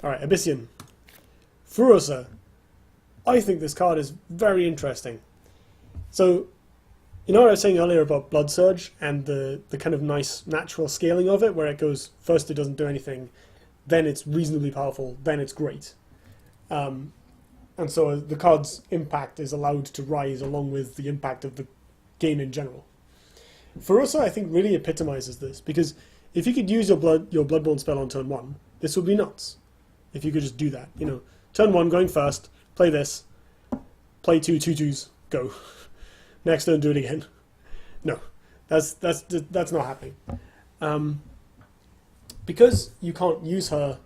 Alright, Abyssian. FUROSA. I think this card is very interesting. So, you know what I was saying earlier about Blood Surge and the kind of nice natural scaling of it, where it goes, first it doesn't do anything, then it's reasonably powerful, then it's great. And so the card's impact is allowed to rise along with the impact of the game in general. FUROSA, I think, really epitomizes this, because if you could use your Bloodborne spell on turn 1, this would be nuts. If you could just do that. You know, turn 1, going first, play this, play 2 2/2s, go. Next turn, do it again. No, that's not happening. Because you can't use her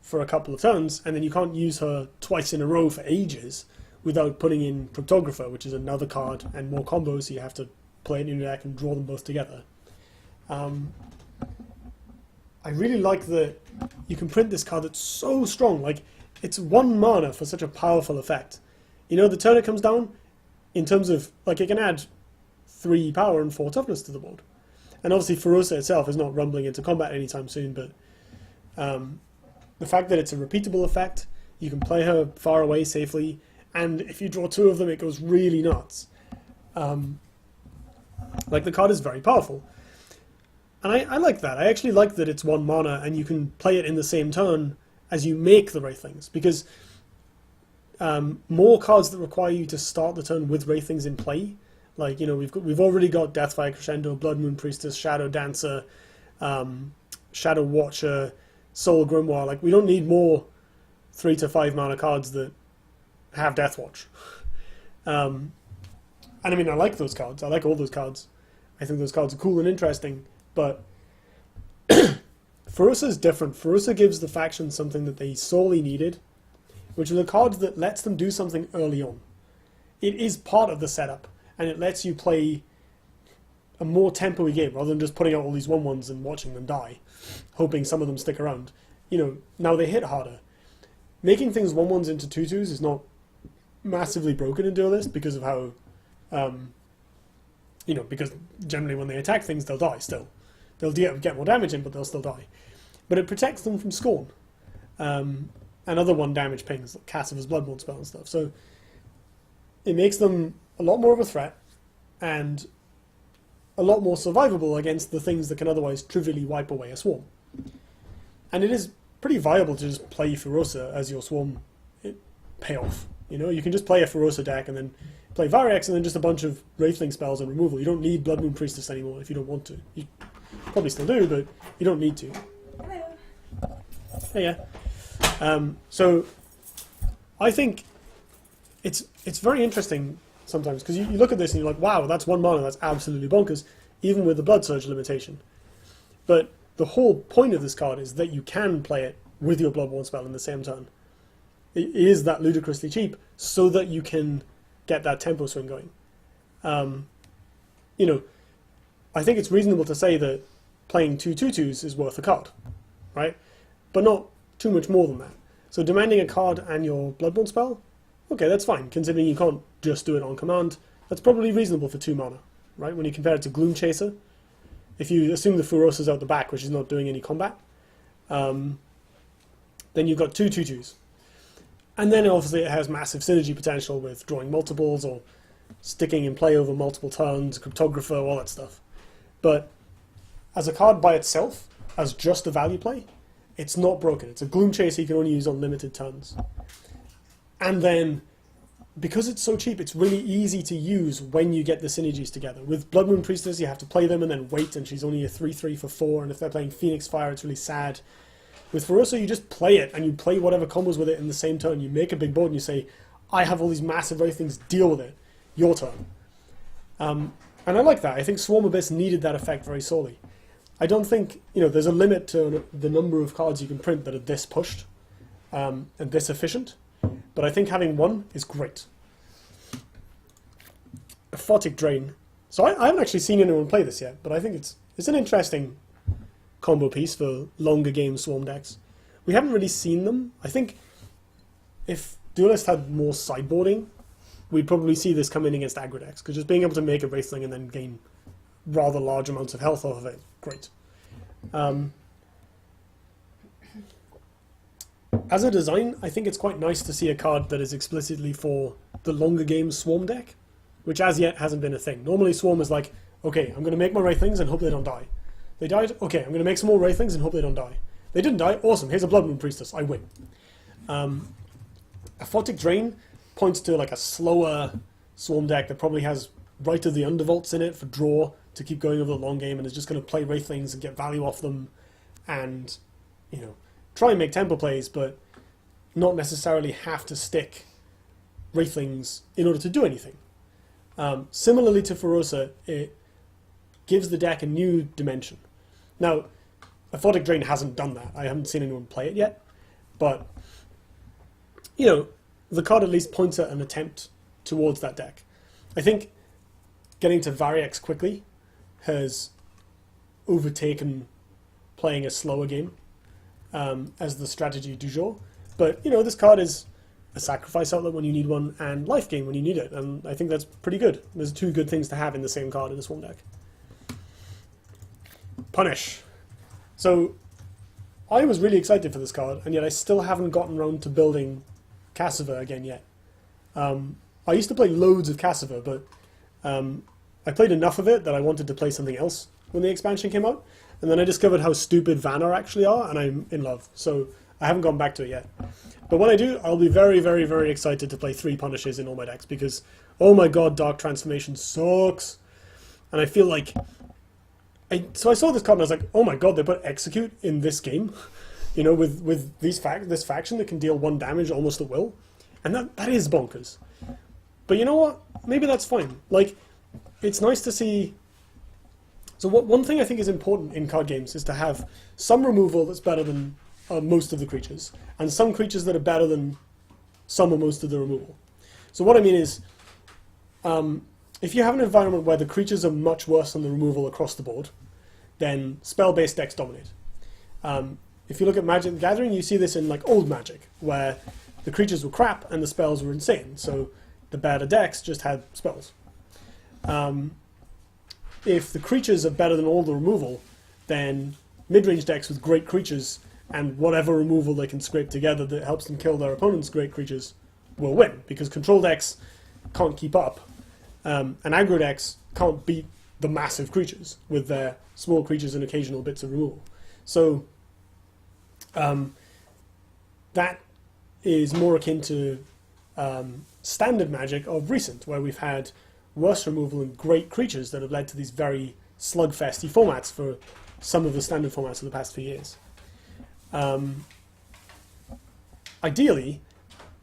for a couple of turns, and then you can't use her twice in a row for ages without putting in Cryptographer, which is another card and more combos, so you have to play it in your deck and draw them both together. I really like that you can print this card that's so strong. Like, it's 1 mana for such a powerful effect. You know, the turn it comes down, in terms of, like, it can add 3 power and 4 toughness to the board. And obviously FUROSA itself is not rumbling into combat anytime soon, but the fact that it's a repeatable effect, you can play her far away safely, and if you draw 2 of them, it goes really nuts. Like, the card is very powerful. And I like that. I actually like that it's 1 mana, and you can play it in the same turn as you make the Wraithlings, because more cards that require you to start the turn with Wraithlings in play, like, you know, we've already got Deathfire Crescendo, Blood Moon Priestess, Shadow Dancer, Shadow Watcher, Soul Grimoire. Like, we don't need more 3 to 5 mana cards that have Deathwatch. And I mean, I like those cards. I like all those cards. I think those cards are cool and interesting, but FUROSA is different. FUROSA gives the faction something that they sorely needed, which is a card that lets them do something early on. It is part of the setup, and it lets you play a more tempo-y game, rather than just putting out all these 1/1s and watching them die, hoping some of them stick around. You know, now they hit harder. Making things 1/1s into 2/2s is not massively broken in Duelyst because of how, you know, because generally when they attack things, they'll die still. They'll get more damage in, but they'll still die. But it protects them from Scorn. And other 1 damage pings, like Cassiver's Bloodborne spell and stuff. So it makes them a lot more of a threat, and a lot more survivable against the things that can otherwise trivially wipe away a swarm. And it is pretty viable to just play FUROSA as your swarm payoff. You know, you can just play a FUROSA deck and then play Variax and then just a bunch of Wraithling spells and removal. You don't need Blood Moon Priestess anymore if you don't want to. You probably still do, but you don't need to. Hello. Hey, yeah. So I think it's very interesting sometimes, because you look at this and you're like, wow, that's 1 mana, that's absolutely bonkers, even with the Blood Surge limitation. But the whole point of this card is that you can play it with your Bloodborne spell in the same turn. It is that ludicrously cheap, so that you can get that tempo swing going. You know, I think it's reasonable to say that playing 2 2/2s is worth a card, right? But not too much more than that. So demanding a card and your Bloodborne spell, okay, that's fine, considering you can't just do it on command. That's probably reasonable for 2 mana, right? When you compare it to Gloom Chaser, if you assume the FUROSA's out the back, which is not doing any combat, then you've got 2 2/2s. And then obviously it has massive synergy potential with drawing multiples or sticking in play over multiple turns, Cryptographer, all that stuff. But as a card by itself, as just a value play, it's not broken. It's a Gloom Chaser you can only use on limited turns. And then, because it's so cheap, it's really easy to use when you get the synergies together. With Blood Moon Priestess, you have to play them and then wait, and she's only a 3/3 for 4, and if they're playing Phoenix Fire, it's really sad. With FUROSA, you just play it, and you play whatever combos with it in the same turn. You make a big board, and you say, I have all these massive things, deal with it. Your turn. And I like that. I think Swarm Abyss needed that effect very sorely. I don't think, you know, there's a limit to the number of cards you can print that are this pushed and this efficient, but I think having 1 is great. APHOTIC Drain. So I haven't actually seen anyone play this yet, but I think it's an interesting combo piece for longer game Swarm decks. We haven't really seen them. I think if Duelyst had more sideboarding, we'd probably see this come in against aggro decks, because just being able to make a Wraithling and then gain rather large amounts of health off of it, great. As a design, I think it's quite nice to see a card that is explicitly for the longer game Swarm deck, which as yet hasn't been a thing. Normally Swarm is like, okay, I'm going to make my Wraithlings and hope they don't die. They died? Okay, I'm going to make some more Wraithlings and hope they don't die. They didn't die? Awesome, here's a Bloodborne Priestess, I win. APHOTIC Drain points to like a slower Swarm deck that probably has Rite of the Undervaults in it for draw to keep going over the long game and is just going to play Wraithlings and get value off them and, you know, try and make tempo plays, but not necessarily have to stick Wraithlings in order to do anything. Similarly to FUROSA, it gives the deck a new dimension. Now, APHOTIC Drain hasn't done that. I haven't seen anyone play it yet, but, you know, the card at least points at an attempt towards that deck. I think getting to Variex quickly has overtaken playing a slower game as the strategy du jour. But, you know, this card is a sacrifice outlet when you need one and life gain when you need it, and I think that's pretty good. There's two good things to have in the same card in a Swarm deck. Punish. So, I was really excited for this card, and yet I still haven't gotten around to building Cassava again yet. I used to play loads of Cassava, but I played enough of it that I wanted to play something else when the expansion came out, and then I discovered how stupid Vannar actually are, and I'm in love. So I haven't gone back to it yet. But when I do, I'll be very, very, very excited to play 3 Punishes in all my decks, because, oh my god, Dark Transformation sucks. And I feel like... So I saw this card and I was like, oh my god, they put Execute in this game, you know, with this faction that can deal 1 damage almost at will. And that is bonkers. But you know what? Maybe that's fine. Like, it's nice to see... So one thing I think is important in card games is to have some removal that's better than most of the creatures, and some creatures that are better than some or most of the removal. So what I mean is, if you have an environment where the creatures are much worse than the removal across the board, then spell-based decks dominate. If you look at Magic the Gathering, you see this in like old Magic, where the creatures were crap and the spells were insane, so the better decks just had spells. If the creatures are better than all the removal, then mid-range decks with great creatures and whatever removal they can scrape together that helps them kill their opponent's great creatures will win, because control decks can't keep up, and aggro decks can't beat the massive creatures with their small creatures and occasional bits of removal. So that is more akin to standard Magic of recent, where we've had worse removal and great creatures that have led to these very slugfesty formats for some of the standard formats of the past few years. Ideally,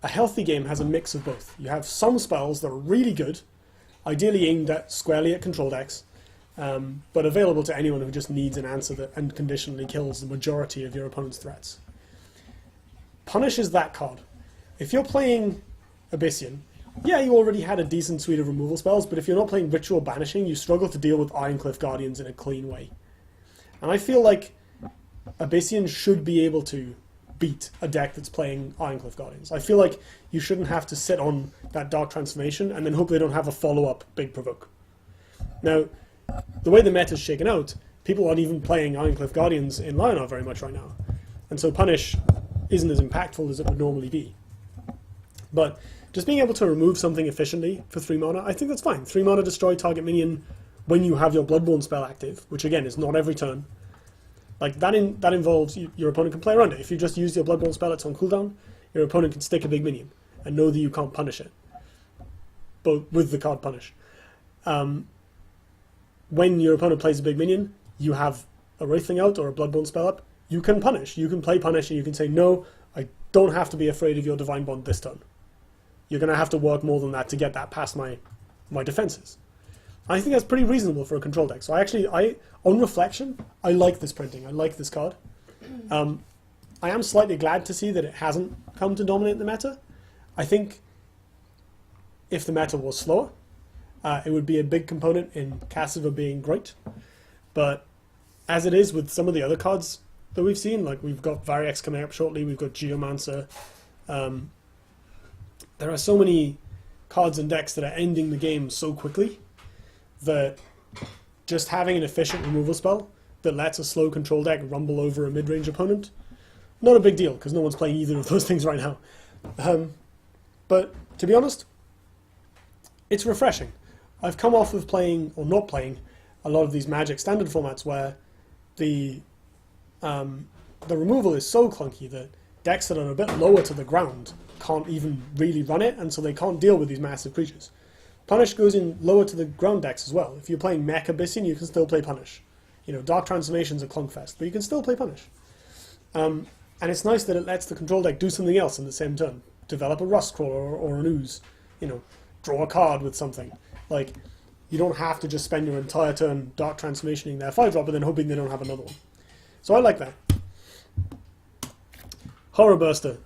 a healthy game has a mix of both. You have some spells that are really good, ideally aimed at squarely at control decks, but available to anyone who just needs an answer that unconditionally kills the majority of your opponent's threats. Punish is that card. If you're playing Abyssian, yeah, you already had a decent suite of removal spells, but if you're not playing Ritual Banishing, you struggle to deal with Ironcliff Guardians in a clean way. And I feel like Abyssian should be able to beat a deck that's playing Ironcliff Guardians. I feel like you shouldn't have to sit on that Dark Transformation and then hope they don't have a follow-up Big Provoke. Now, the way the meta's shaken out, people aren't even playing Ironcliff Guardians in Lionar very much right now. And so Punish isn't as impactful as it would normally be. But just being able to remove something efficiently for 3 mana, I think that's fine. 3 mana destroy target minion when you have your Bloodborn spell active, which again is not every turn. Like that involves your opponent can play around it. If you just use your Bloodborn spell, it's on cooldown, your opponent can stick a big minion and know that you can't punish it. But with the card Punish. When your opponent plays a big minion, you have a Wraithling out or a Bloodborne spell up, you can punish. You can play Punish and you can say, no, I don't have to be afraid of your Divine Bond this turn. You're going to have to work more than that to get that past my defenses. I think that's pretty reasonable for a control deck. So on reflection, I like this printing. I like this card. I am slightly glad to see that it hasn't come to dominate the meta. I think if the meta was slower, it would be a big component in Cassava being great. But as it is with some of the other cards that we've seen, like we've got Variex coming up shortly, we've got Geomancer. There are so many cards and decks that are ending the game so quickly that just having an efficient removal spell that lets a slow control deck rumble over a mid-range opponent not a big deal, because no one's playing either of those things right now. But to be honest, it's refreshing. I've come off of playing, or not playing, a lot of these Magic standard formats where the removal is so clunky that decks that are a bit lower to the ground can't even really run it, and so they can't deal with these massive creatures. Punish goes in lower to the ground decks as well. If you're playing Mech Abyssian, you can still play Punish. You know, Dark Transformation's a clunkfest, but you can still play Punish. And it's nice that it lets the control deck do something else in the same turn. Develop a Rust Crawler or an Ooze. You know, draw a card with something. Like, you don't have to just spend your entire turn Dark Transformationing their 5-drop and then hoping they don't have another one. So I like that. Horror Burster.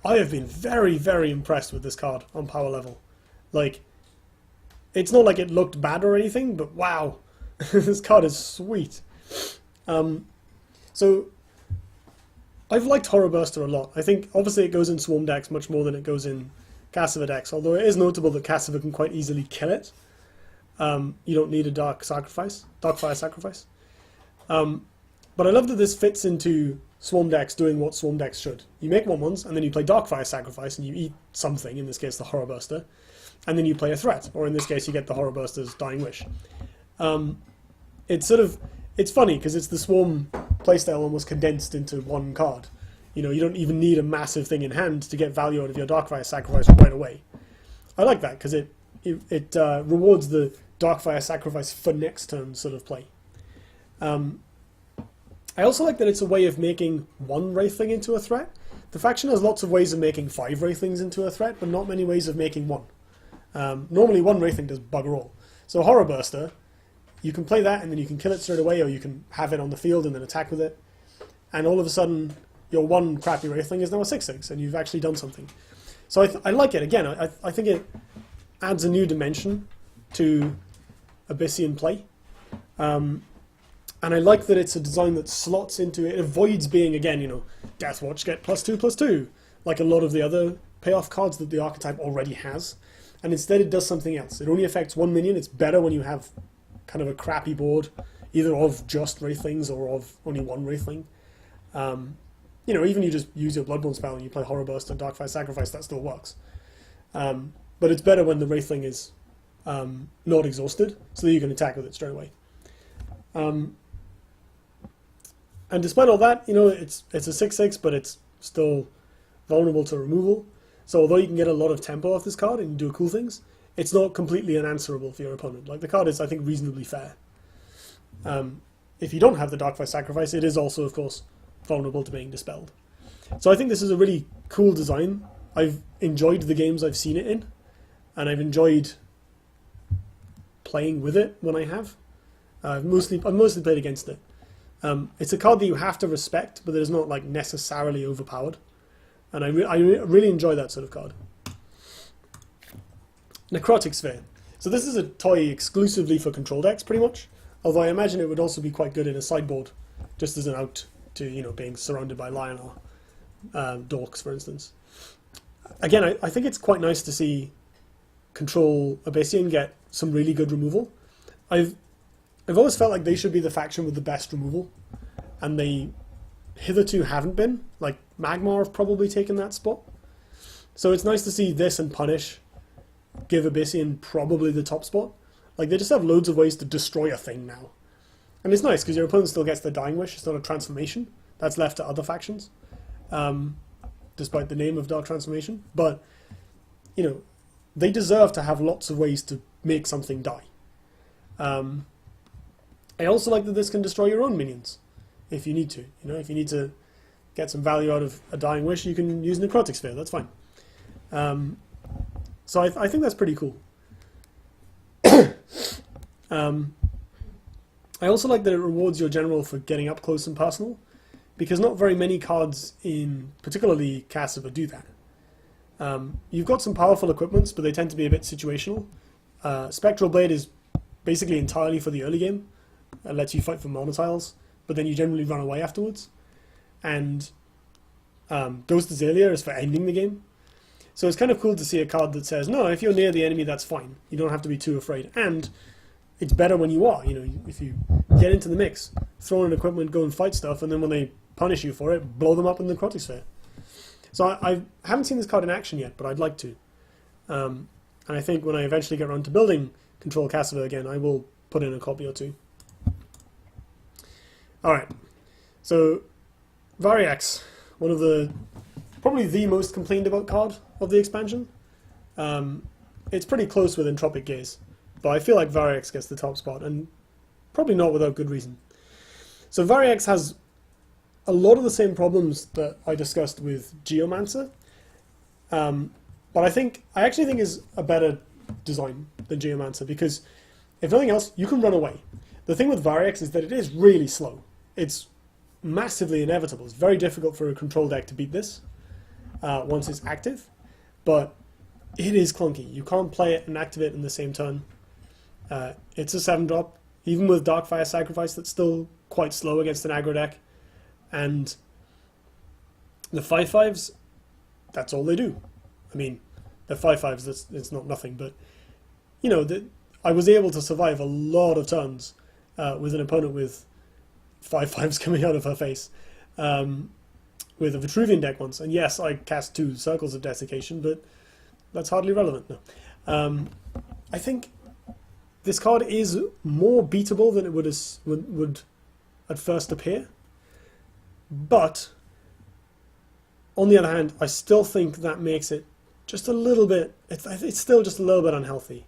I have been very, very impressed with this card on power level. Like, it's not like it looked bad or anything, but wow, this card is sweet. So, I've liked Horror Burster a lot. I think, obviously, it goes in Swarm decks much more than it goes in Cassiva decks, although it is notable that Cassiva can quite easily kill it. You don't need a Darkfire Sacrifice. But I love that this fits into Swarm decks doing what Swarm decks should. You make 1/1s, and then you play Darkfire Sacrifice, and you eat something, in this case the Horror Burster, and then you play a threat, or in this case you get the Horror Burster's Dying Wish. It's funny, because it's the Swarm playstyle almost condensed into one card. You know, you don't even need a massive thing in hand to get value out of your Darkfire Sacrifice right away. I like that, because it rewards the Darkfire Sacrifice for next turn sort of play. I also like that it's a way of making one Wraithling into a threat. The faction has lots of ways of making 5 Wraithlings into a threat, but not many ways of making one. Normally one Wraithling does bugger all. So Horror Burster, you can play that and then you can kill it straight away, or you can have it on the field and then attack with it. And all of a sudden, your one crappy Wraithling is now a 6/6, and you've actually done something. So I like it. Again, I think it adds a new dimension to Abyssian play. And I like that it's a design that slots into it. It avoids being, again, you know, Deathwatch, get +2/+2, like a lot of the other payoff cards that the archetype already has. And instead it does something else. It only affects 1 minion. It's better when you have kind of a crappy board, either of just Wraithlings or of only one Wraithling. You know, even you just use your Bloodborn spell and you play Horror Burst and Darkfire Sacrifice, that still works. But it's better when the Wraithling is not exhausted, so that you can attack with it straight away. And despite all that, you know, it's a 6/6, but it's still vulnerable to removal. So although you can get a lot of tempo off this card and you do cool things, it's not completely unanswerable for your opponent. Like, the card is, I think, reasonably fair. If you don't have the Darkfire Sacrifice, it is also, of course, vulnerable to being dispelled. So I think this is a really cool design. I've enjoyed the games I've seen it in, and I've enjoyed playing with it when I have. I've mostly played against it. It's a card that you have to respect, but that is not like necessarily overpowered. And I really enjoy that sort of card. Necrotic Sphere. So this is a toy exclusively for control decks, pretty much. Although I imagine it would also be quite good in a sideboard, just as an out to, you know, being surrounded by Lionel dorks, for instance. Again, I think it's quite nice to see Control Abyssian get some really good removal. I've always felt like they should be the faction with the best removal, and they hitherto haven't been. Like, Magmar have probably taken that spot. So it's nice to see this and Punish give Abyssian probably the top spot. Like, they just have loads of ways to destroy a thing now. And it's nice, because your opponent still gets the Dying Wish. It's not a transformation. That's left to other factions, despite the name of Dark Transformation. But, you know, they deserve to have lots of ways to make something die. I also like that this can destroy your own minions, if you need to. You know, if you need to get some value out of a Dying Wish, you can use Necrotic Sphere. That's fine. So I think that's pretty cool. I also like that it rewards your general for getting up close and personal, because not very many cards in particularly Cassiva do that. You've got some powerful equipments, but they tend to be a bit situational. Spectral Blade is basically entirely for the early game. It lets you fight for mana tiles, but then you generally run away afterwards. And Ghost Azalea is for ending the game. So it's kind of cool to see a card that says, no, if you're near the enemy, that's fine. You don't have to be too afraid. And it's better when you are. You know, if you get into the mix, throw in equipment, go and fight stuff, and then when they punish you for it, blow them up in the necrotic sphere. So I haven't seen this card in action yet, but I'd like to. And I think when I eventually get around to building Control Cassava again, I will put in a copy or two. Alright, so Variax, one of the, probably the most complained about card of the expansion. It's pretty close with Entropic Gaze, but I feel like Variax gets the top spot, and probably not without good reason. So Variax has a lot of the same problems that I discussed with Geomancer, but I actually think is a better design than Geomancer, because if nothing else, you can run away. The thing with Variax is that it is really slow. It's massively inevitable. It's very difficult for a control deck to beat this once it's active, but it is clunky. You can't play it and activate it in the same turn. It's a 7-drop, even with Darkfire Sacrifice, that's still quite slow against an aggro deck. And the 5/5s, that's all they do. I mean, the 5/5s, it's not nothing, but you know, I was able to survive a lot of turns with an opponent with 5/5s coming out of her face with a Vitruvian deck once. And yes, I cast 2 Circles of Desiccation, but that's hardly relevant. No. I think this card is more beatable than it would at first appear. But, on the other hand, I still think that makes it just a little bit, it's still just a little bit unhealthy.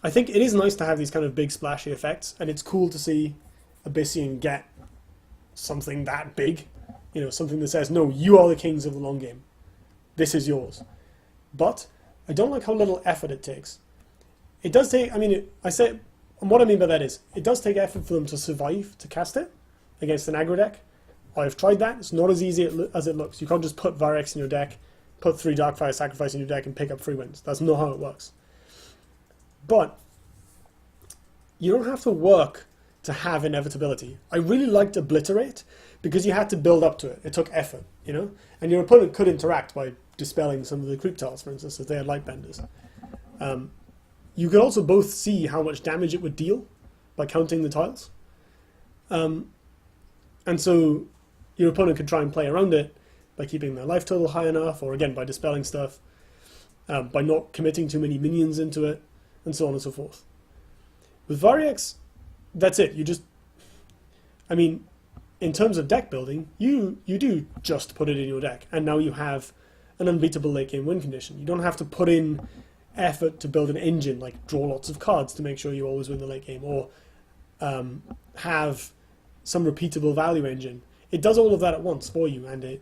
I think it is nice to have these kind of big splashy effects, and it's cool to see Abyssian get something that big. You know, something that says, no, you are the kings of the long game. This is yours. But I don't like how little effort it takes. It does take, I mean, and what I mean by that is, it does take effort for them to survive to cast it against an aggro deck. I've tried that. It's not as easy as it looks. You can't just put Variax in your deck, put 3 Darkfire Sacrifice in your deck and pick up 3 wins. That's not how it works. But you don't have to work to have inevitability. I really liked Obliterate because you had to build up to it. It took effort, you know? And your opponent could interact by dispelling some of the creep tiles, for instance, if they had Lightbenders. You could also both see how much damage it would deal by counting the tiles. And so your opponent could try and play around it by keeping their life total high enough, or again, by dispelling stuff, by not committing too many minions into it, and so on and so forth. With Variax, that's it. You just, I mean, in terms of deck building, you do just put it in your deck, and now you have an unbeatable late game win condition. You don't have to put in effort to build an engine, like draw lots of cards to make sure you always win the late game, or have some repeatable value engine. It does all of that at once for you, and it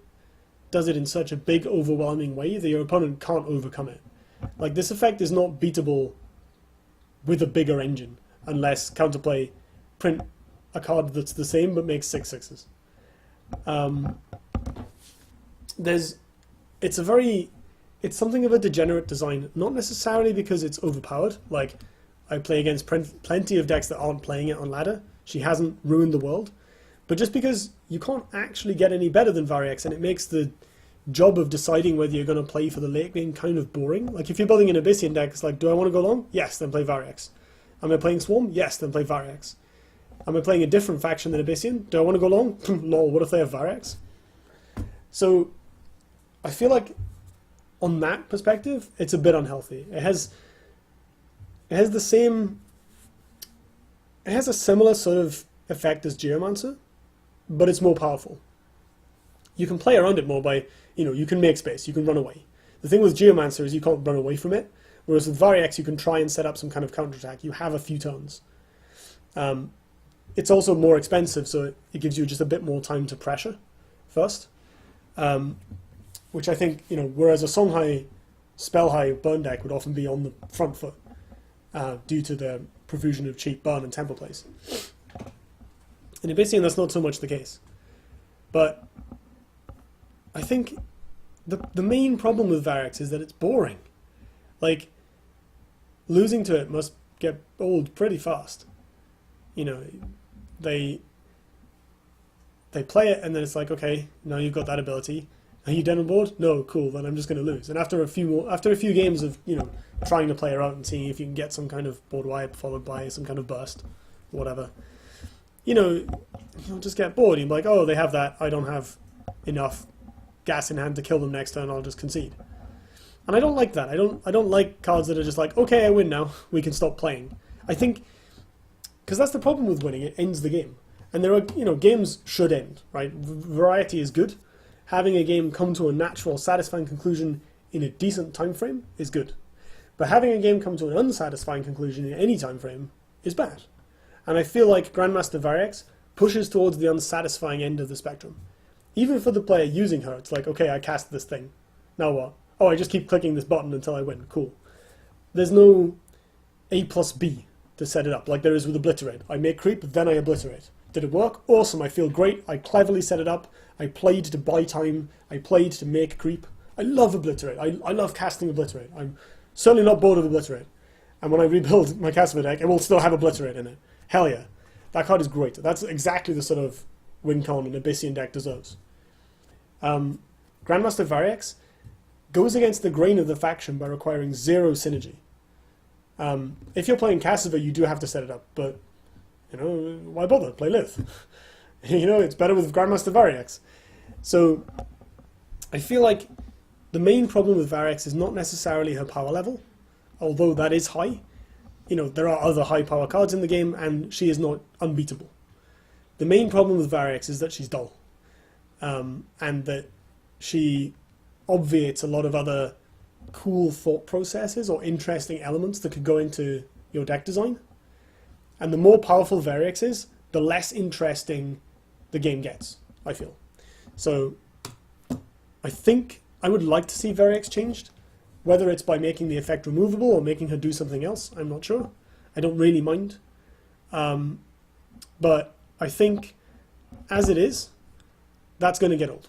does it in such a big, overwhelming way that your opponent can't overcome it. Like, this effect is not beatable with a bigger engine, unless Counterplay print a card that's the same but makes 6/6s. It's something of a degenerate design, not necessarily because it's overpowered. Like, I play against plenty of decks that aren't playing it on ladder. She hasn't ruined the world. But just because you can't actually get any better than Variax, and it makes the job of deciding whether you're going to play for the late game kind of boring. Like, if you're building an Abyssian deck, it's like, do I want to go long? Yes, then play Variax. Am I playing Swarm? Yes, then play Variax. Am I playing a different faction than Abyssian? Do I want to go long? Lol, what if they have Variax? So, I feel like, on that perspective, it's a bit unhealthy. It has the same... It has a similar sort of effect as Geomancer, but it's more powerful. You can play around it more by, you know, you can make space, you can run away. The thing with Geomancer is you can't run away from it, whereas with Variax you can try and set up some kind of counterattack. You have a few turns. It's also more expensive, so it gives you just a bit more time to pressure first. Which I think, you know, whereas a Songhai Spellhai burn deck would often be on the front foot due to the profusion of cheap burn and tempo plays. In Abyssian, that's not so much the case. But I think the main problem with Variax is that it's boring. Like, losing to it must get old pretty fast. You know, they play it and then it's like, okay, now you've got that ability. Are you dead on board? No, cool, then I'm just going to lose. And after a few games of, you know, trying to play her out and seeing if you can get some kind of board wipe followed by some kind of burst, whatever, you'll just get bored. You're like, oh, they have that. I don't have enough gas in hand to kill them next turn. I'll just concede. And I don't like that. I don't like cards that are just like, okay, I win now. We can stop playing. I think because that's the problem with winning. It ends the game. And there are, games should end, right? Variety is good. Having a game come to a natural, satisfying conclusion in a decent time frame is good. But having a game come to an unsatisfying conclusion in any time frame is bad. And I feel like Grandmaster Variax pushes towards the unsatisfying end of the spectrum. Even for the player using her, it's like, okay, I cast this thing. Now what? Oh, I just keep clicking this button until I win. Cool. There's no A plus B to set it up, like there is with Obliterate. I make creep, then I obliterate. Did it work? Awesome, I feel great. I cleverly set it up. I played to buy time. I played to make creep. I love Obliterate. I love casting Obliterate. I'm certainly not bored of Obliterate. And when I rebuild my Casper deck, it will still have Obliterate in it. Hell yeah. That card is great. That's exactly the sort of win con an Abyssian deck deserves. Grandmaster Variax goes against the grain of the faction by requiring 0 synergy. If you're playing Cassava, you do have to set it up, but why bother? Play Lith. It's better with Grandmaster Variax. So I feel like the main problem with Variax is not necessarily her power level, although that is high. There are other high power cards in the game, and she is not unbeatable. The main problem with Variax is that she's dull, and that she obviates a lot of other cool thought processes or interesting elements that could go into your deck design. And the more powerful Variax is, the less interesting the game gets, I feel. So I think I would like to see Variax changed. Whether it's by making the effect removable or making her do something else, I'm not sure. I don't really mind. But I think, as it is, that's going to get old.